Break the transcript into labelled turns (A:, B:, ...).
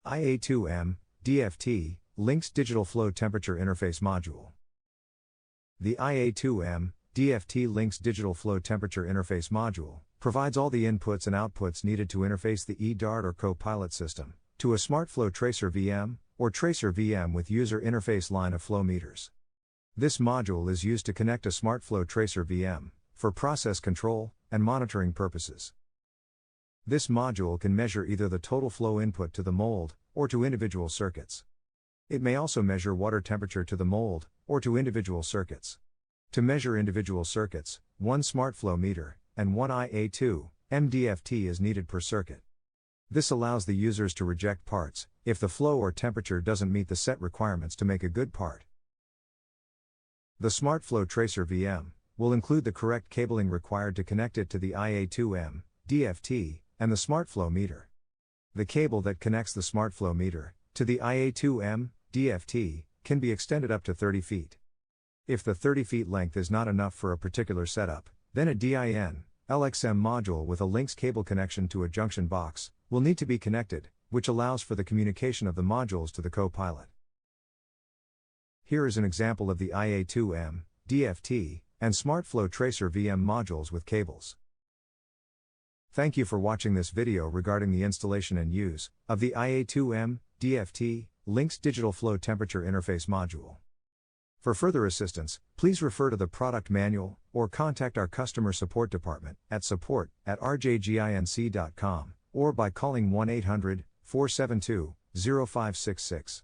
A: IA2-M-DFT Lynx Digital Flow Temperature Interface Module. The IA2-M-DFT Lynx Digital Flow Temperature Interface Module provides all the inputs and outputs needed to interface the eDART or CoPilot system to a Smartflow Tracer VM or Tracer VM with user interface line of flow meters. This module is used to connect a Smartflow Tracer VM for process control and monitoring purposes. This module can measure either the total flow input to the mold or to individual circuits. It may also measure water temperature to the mold or to individual circuits. To measure individual circuits, one Smartflow meter and one IA2-M-DFT is needed per circuit. This allows the users to reject parts if the flow or temperature doesn't meet the set requirements to make a good part. The Smartflow Tracer VM will include the correct cabling required to connect it to the IA2-M-DFT and the Smartflow meter. The cable that connects the Smartflow meter to the IA2-M-DFT can be extended up to 30 feet. If the 30 feet length is not enough for a particular setup, then a DIN-LXM module with a Lynx cable connection to a junction box will need to be connected, which allows for the communication of the modules to the CoPilot. Here is an example of the IA2-M-DFT and Smartflow Tracer VM modules with cables. Thank you for watching this video regarding the installation and use of the IA2-M-DFT Lynx Digital Flow Temperature Interface Module. For further assistance, please refer to the product manual or contact our customer support department at support@rjginc.com or by calling 1-800-472-0566.